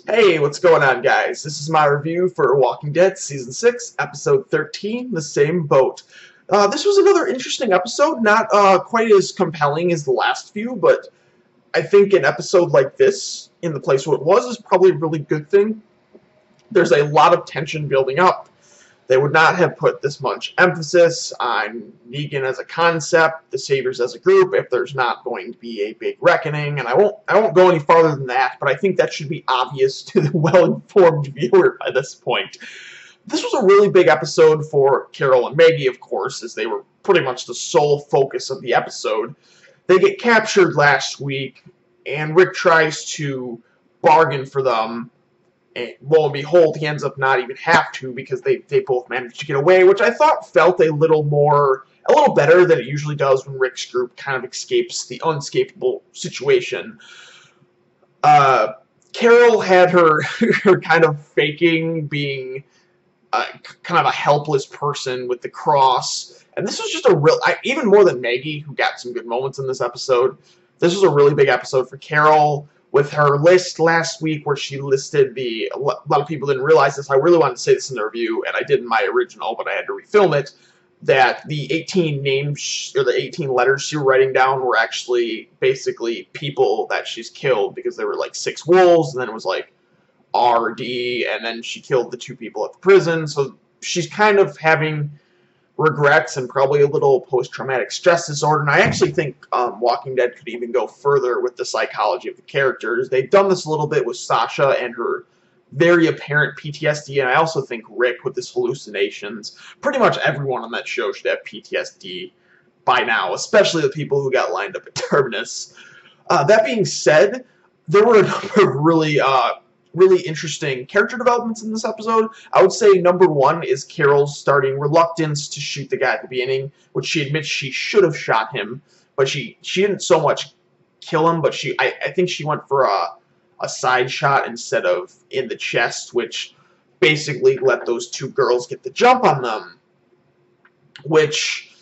Hey, what's going on, guys? This is my review for Walking Dead Season 6, Episode 13, The Same Boat. This was another interesting episode, not quite as compelling as the last few, but I think an episode like this, in the place where it was, is probably a really good thing. There's a lot of tension building up. They would not have put this much emphasis on Negan as a concept, the Saviors as a group, if there's not going to be a big reckoning. And I won't go any farther than that, but I think that should be obvious to the well-informed viewer by this point. This was a really big episode for Carol and Maggie, of course, as they were pretty much the sole focus of the episode. They get captured last week, and Rick tries to bargain for them. And lo and behold, he ends up not even have to because they both managed to get away, which I thought felt a little better than it usually does when Rick's group kind of escapes the unescapable situation. Carol had her kind of faking being kind of a helpless person with the cross, and this was just a real, even more than Maggie, who got some good moments in this episode. This was a really big episode for Carol. With her list last week where she listed a lot of people didn't realize this, I really wanted to say this in the review, and I did in my original, but I had to refilm it, that the 18 names, or the 18 letters she was writing down were actually basically people that she's killed, because there were like 6 wolves, and then it was like RD, and then she killed the 2 people at the prison, so she's kind of having regrets and probably a little post-traumatic stress disorder. And I actually think Walking Dead could even go further with the psychology of the characters. They've done this a little bit with Sasha and her very apparent PTSD, and I also think Rick with his hallucinations. Pretty much everyone on that show should have PTSD by now, especially the people who got lined up at Terminus. That being said, there were a number of really interesting character developments in this episode. I would say number 1 is Carol's starting reluctance to shoot the guy at the beginning, which she admits she should have shot him, but she didn't so much kill him, but I think she went for a side shot instead of in the chest, which basically let those 2 girls get the jump on them, which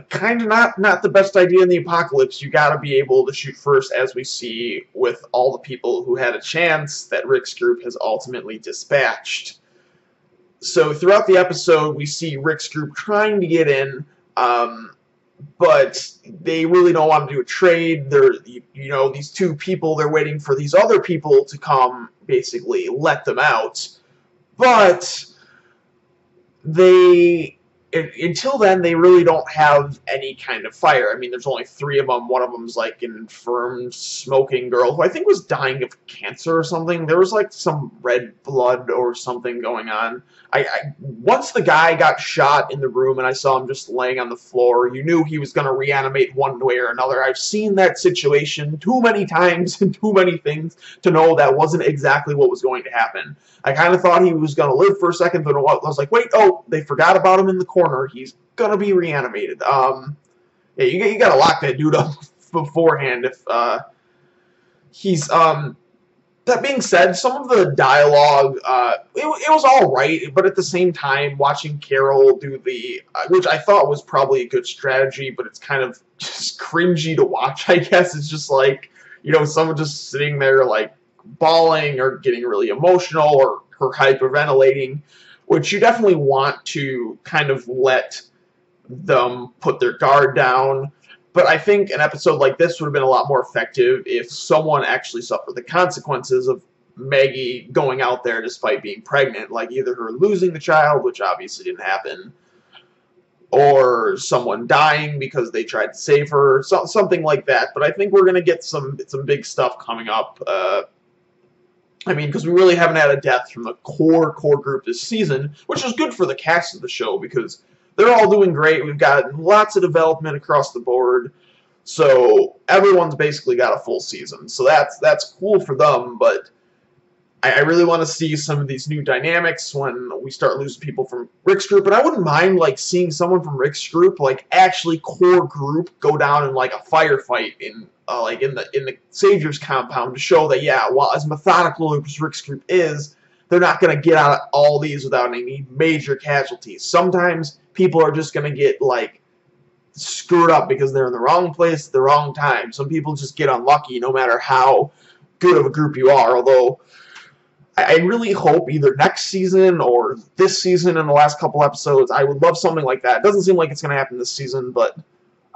kind of not the best idea in the apocalypse. You gotta be able to shoot first, as we see with all the people who had a chance that Rick's group has ultimately dispatched. So throughout the episode, we see Rick's group trying to get in, but they really don't want to do a trade. They're, these 2 people, they're waiting for these other people to come, basically let them out. But until then, they really don't have any kind of fire. I mean, there's only 3 of them. One of them's like an infirmed smoking girl who I think was dying of cancer or something. There was like some red blood or something going on. Once the guy got shot in the room and I saw him just laying on the floor, you knew he was going to reanimate one way or another. I've seen that situation too many times and too many things to know that wasn't exactly what was going to happen. I kind of thought he was going to live for a second, but I was like, wait, oh, they forgot about him in the corner. He's going to be reanimated. Yeah, you got to lock that dude up beforehand if he's... That being said, some of the dialogue, it was all right, but at the same time, watching Carol do which I thought was probably a good strategy, but it's kind of just cringy to watch, I guess. It's just like, someone just sitting there, like, bawling or getting really emotional or her hyperventilating, which you definitely want to kind of let them put their guard down. But I think an episode like this would have been a lot more effective if someone actually suffered the consequences of Maggie going out there despite being pregnant, like either her losing the child, which obviously didn't happen, or someone dying because they tried to save her, something like that. But I think we're going to get some big stuff coming up. I mean, because we really haven't had a death from the core group this season, which is good for the cast of the show because they're all doing great. We've got lots of development across the board. So everyone's basically got a full season. So that's cool for them, but I really want to see some of these new dynamics when we start losing people from Rick's group. And I wouldn't mind like seeing someone from Rick's group, like actually core group, go down in like a firefight in the Savior's compound to show that, yeah, while as methodical as Rick's group is, they're not going to get out of all these without any major casualties. Sometimes people are just going to get, like, screwed up because they're in the wrong place at the wrong time. Some people just get unlucky no matter how good of a group you are, although I really hope either next season or this season in the last couple episodes, I would love something like that. It doesn't seem like it's going to happen this season, but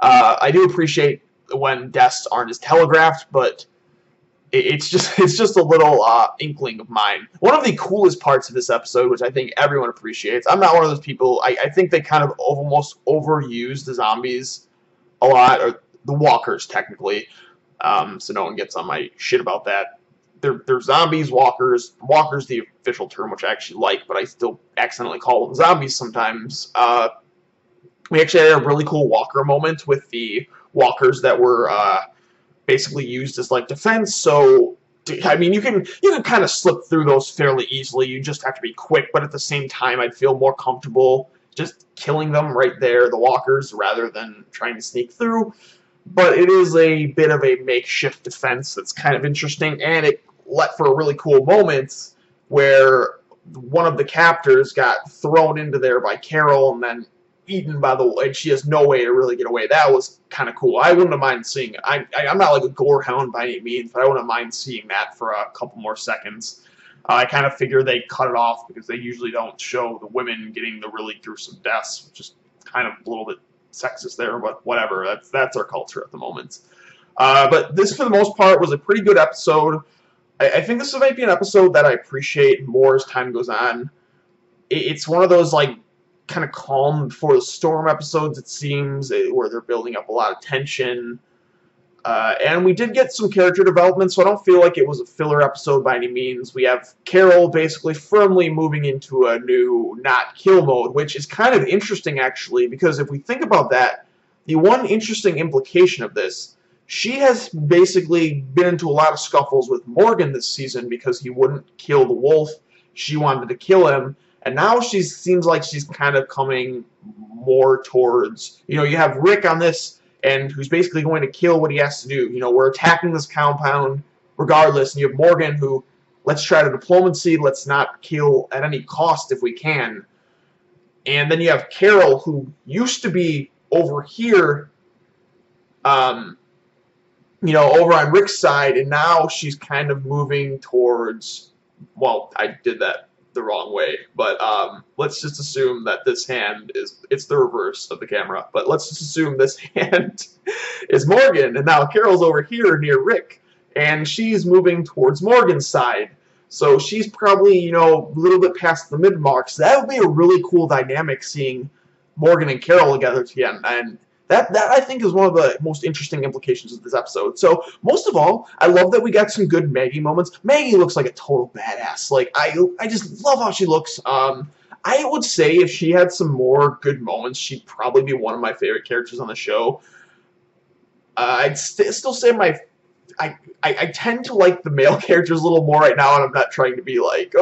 I do appreciate when deaths aren't as telegraphed, but it's just a little inkling of mine. One of the coolest parts of this episode, which I think everyone appreciates, I'm not one of those people, I think they kind of almost overuse the zombies a lot, or the walkers technically, so no one gets on my shit about that. They're zombies, walkers. Walkers the official term, which I actually like, but I still accidentally call them zombies sometimes. We actually had a really cool walker moment with the walkers that were basically used as like defense. So I mean, you can kind of slip through those fairly easily. You just have to be quick, but at the same time, I'd feel more comfortable just killing them right there, the walkers, rather than trying to sneak through. But it is a bit of a makeshift defense that's kind of interesting, and it let for a really cool moment where one of the captors got thrown into there by Carol and then eaten by the, and she has no way to really get away. That was kind of cool. I wouldn't have minded seeing it. I'm not like a gore hound by any means, but I wouldn't mind seeing that for a couple more seconds. I kind of figure they cut it off because they usually don't show the women getting the really gruesome deaths, which is kind of a little bit sexist there, but whatever. That's our culture at the moment. But this, for the most part, was a pretty good episode. I think this might be an episode that I appreciate more as time goes on. It's one of those, like, kind of calm before the storm episodes, it seems, where they're building up a lot of tension. And we did get some character development, so I don't feel like it was a filler episode by any means. We have Carol basically firmly moving into a new not kill mode, which is kind of interesting, actually, because if we think about that, the one interesting implication of this, she has basically been into a lot of scuffles with Morgan this season because he wouldn't kill the wolf. She wanted to kill him. And now she seems like she's kind of coming more towards, you have Rick on this, and who's basically going to kill what he has to do. We're attacking this compound regardless, and you have Morgan who, let's try to diplomacy, let's not kill at any cost if we can. And then you have Carol, who used to be over here, over on Rick's side, and now she's kind of moving towards, well, I did that the wrong way, but let's just assume that this hand it's the reverse of the camera, but let's just assume this hand is Morgan, and now Carol's over here near Rick, and she's moving towards Morgan's side, so she's probably, a little bit past the mid-mark, so that would be a really cool dynamic, seeing Morgan and Carol together again, and that I think is one of the most interesting implications of this episode. So, most of all, I love that we got some good Maggie moments. Maggie looks like a total badass. Like, I just love how she looks. I would say if she had some more good moments, she'd probably be one of my favorite characters on the show. I'd still say I tend to like the male characters a little more right now, and I'm not trying to be like,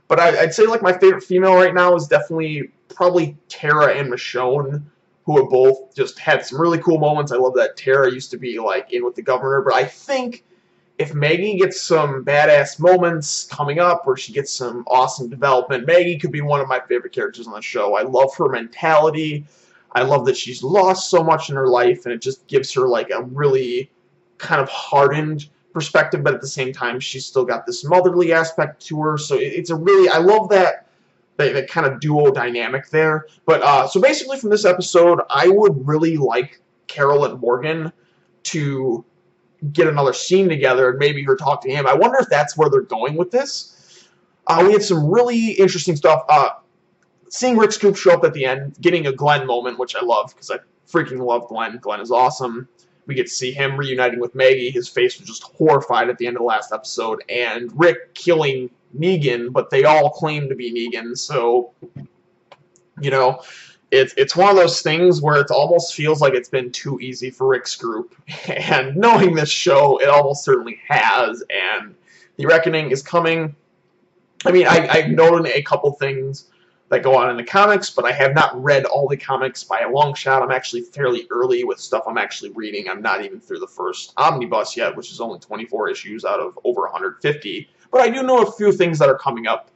but I'd say like my favorite female right now is definitely probably Tara and Michonne, who have both just had some really cool moments. I love that Tara used to be like in with the governor, but I think if Maggie gets some badass moments coming up, or she gets some awesome development, Maggie could be one of my favorite characters on the show. I love her mentality. I love that she's lost so much in her life, and it just gives her like a really kind of hardened perspective, but at the same time, she's still got this motherly aspect to her. So it's a really, I love that kind of duo dynamic there. But so basically, from this episode, I would really like Carol and Morgan to get another scene together, and maybe her talk to him. I wonder if that's where they're going with this. We had some really interesting stuff. Seeing Rick Scoop show up at the end, getting a Glenn moment, which I love because I freaking love Glenn. Glenn is awesome. We get to see him reuniting with Maggie. His face was just horrified at the end of the last episode. And Rick killing Negan, but they all claim to be Negan. So, it's one of those things where it almost feels like it's been too easy for Rick's group. And knowing this show, it almost certainly has. And the reckoning is coming. I mean, I've noted a couple things that go on in the comics, but I have not read all the comics by a long shot. I'm actually fairly early with stuff I'm actually reading. I'm not even through the first omnibus yet, which is only 24 issues out of over 150. But I do know a few things that are coming up.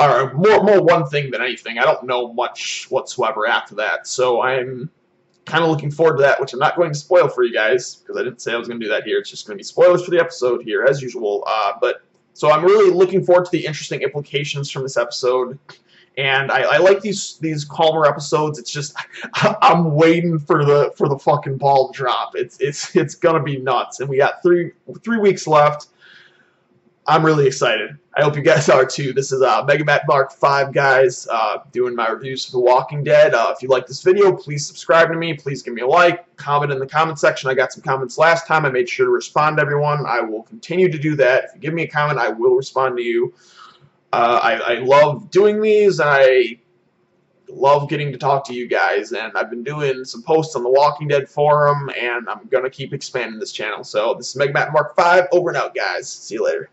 Or more one thing than anything. I don't know much whatsoever after that. So I'm kind of looking forward to that, which I'm not going to spoil for you guys, because I didn't say I was going to do that here. It's just going to be spoilers for the episode here, as usual. But So I'm really looking forward to the interesting implications from this episode. And I like these calmer episodes. It's just I'm waiting for the fucking ball to drop. It's gonna be nuts. And we got three weeks left. I'm really excited. I hope you guys are too. This is MegaMattMKV, guys, doing my reviews for The Walking Dead. If you like this video, please subscribe to me. Please give me a like. Comment in the comment section. I got some comments last time. I made sure to respond to everyone. I will continue to do that. If you give me a comment, I will respond to you. I love doing these, and I love getting to talk to you guys, and I've been doing some posts on the Walking Dead forum, and I'm going to keep expanding this channel. So this is MegaMattMKV, over and out, guys. See you later.